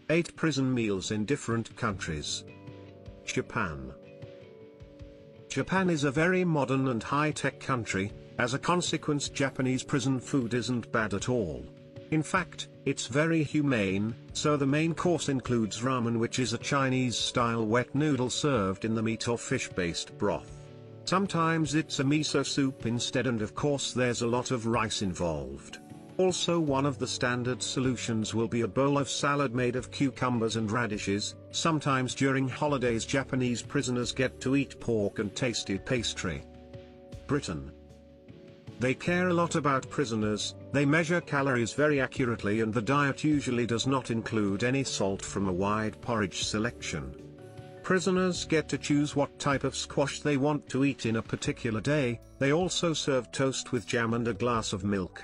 8 prison meals in different countries. Japan. Japan is a very modern and high-tech country. As a consequence, Japanese prison food isn't bad at all. In fact, it's very humane. So the main course includes ramen, which is a Chinese-style wet noodle served in the meat or fish-based broth. Sometimes it's a miso soup instead, and of course there's a lot of rice involved. Also, one of the standard solutions will be a bowl of salad made of cucumbers and radishes. Sometimes during holidays, Japanese prisoners get to eat pork and tasty pastry. Britain. They care a lot about prisoners. They measure calories very accurately, and the diet usually does not include any salt from a wide porridge selection. Prisoners get to choose what type of squash they want to eat in a particular day. They also serve toast with jam and a glass of milk.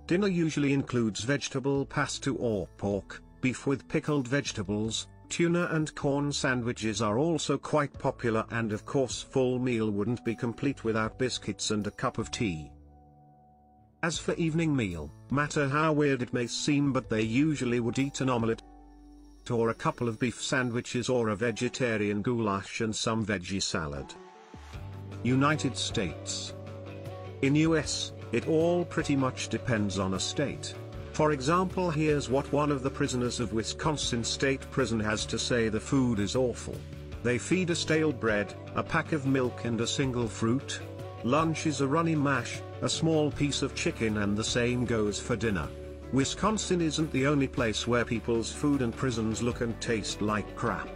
Dinner usually includes vegetable pasta or pork, beef with pickled vegetables. Tuna and corn sandwiches are also quite popular, and of course full meal wouldn't be complete without biscuits and a cup of tea. As for evening meal, matter how weird it may seem, but they usually would eat an omelette or a couple of beef sandwiches or a vegetarian goulash and some veggie salad. United States. In US, it all pretty much depends on a state. For example, here's what one of the prisoners of Wisconsin State Prison has to say: the food is awful. They feed a stale bread, a pack of milk and a single fruit. Lunch is a runny mash, a small piece of chicken, and the same goes for dinner. Wisconsin isn't the only place where people's food and prisons look and taste like crap.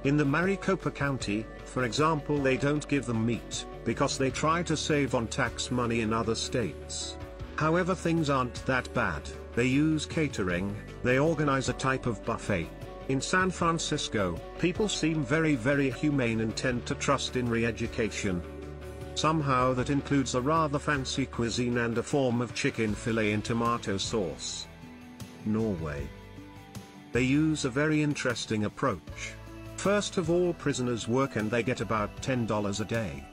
In the Maricopa County, for example, they don't give them meat, because they try to save on tax money in other states. However, things aren't that bad. They use catering. They organize a type of buffet. In San Francisco, people seem very humane and tend to trust in re-education. Somehow that includes a rather fancy cuisine and a form of chicken fillet in tomato sauce. Norway. They use a very interesting approach. First of all, prisoners work and they get about $10 a day.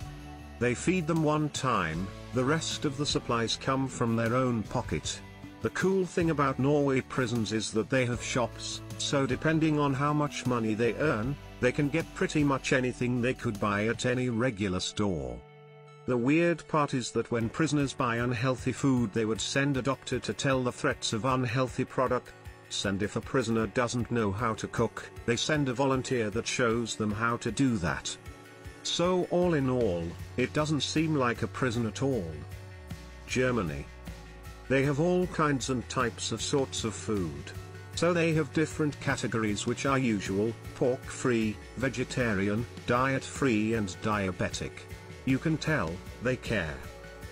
They feed them one time, the rest of the supplies come from their own pocket. The cool thing about Norway prisons is that they have shops, so depending on how much money they earn, they can get pretty much anything they could buy at any regular store. The weird part is that when prisoners buy unhealthy food, they would send a doctor to tell the threats of unhealthy products, and if a prisoner doesn't know how to cook, they send a volunteer that shows them how to do that. So all in all, it doesn't seem like a prison at all. Germany. They have all kinds and types of sorts of food. So they have different categories which are usual: pork-free, vegetarian, diet-free and diabetic. You can tell, they care.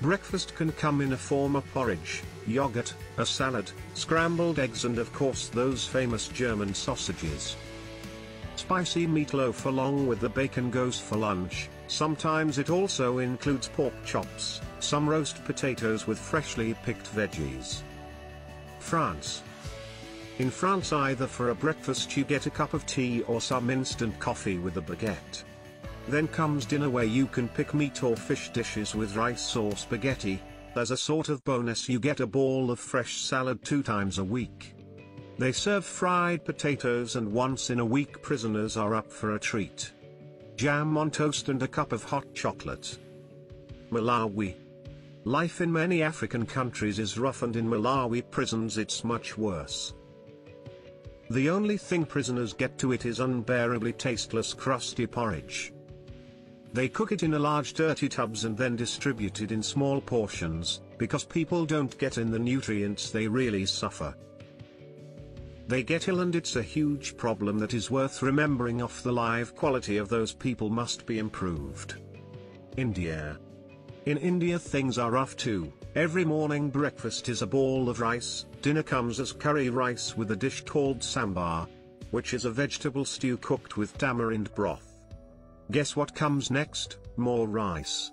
Breakfast can come in a form of porridge, yogurt, a salad, scrambled eggs and of course those famous German sausages. Spicy meatloaf along with the bacon goes for lunch. Sometimes it also includes pork chops, some roast potatoes with freshly picked veggies. France. In France, either for a breakfast you get a cup of tea or some instant coffee with a baguette. Then comes dinner, where you can pick meat or fish dishes with rice or spaghetti. As a sort of bonus you get a bowl of fresh salad 2 times a week. They serve fried potatoes, and once in a week prisoners are up for a treat. Jam on toast and a cup of hot chocolate. Malawi. Life in many African countries is rough, and in Malawi prisons it's much worse. The only thing prisoners get to eat is unbearably tasteless crusty porridge. They cook it in a large dirty tubs and then distribute it in small portions. Because people don't get in the nutrients, they really suffer. They get ill, and it's a huge problem that is worth remembering. Off the life quality of those people must be improved. India. In India things are rough too. Every morning breakfast is a bowl of rice, dinner comes as curry rice with a dish called sambar, which is a vegetable stew cooked with tamarind broth. Guess what comes next? More rice.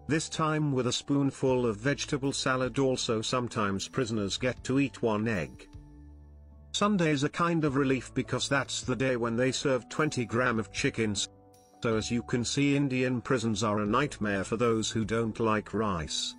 This time with a spoonful of vegetable salad. Also sometimes prisoners get to eat 1 egg. Sundays are kind of relief because that's the day when they serve 20 grams of chickens. So as you can see, Indian prisons are a nightmare for those who don't like rice.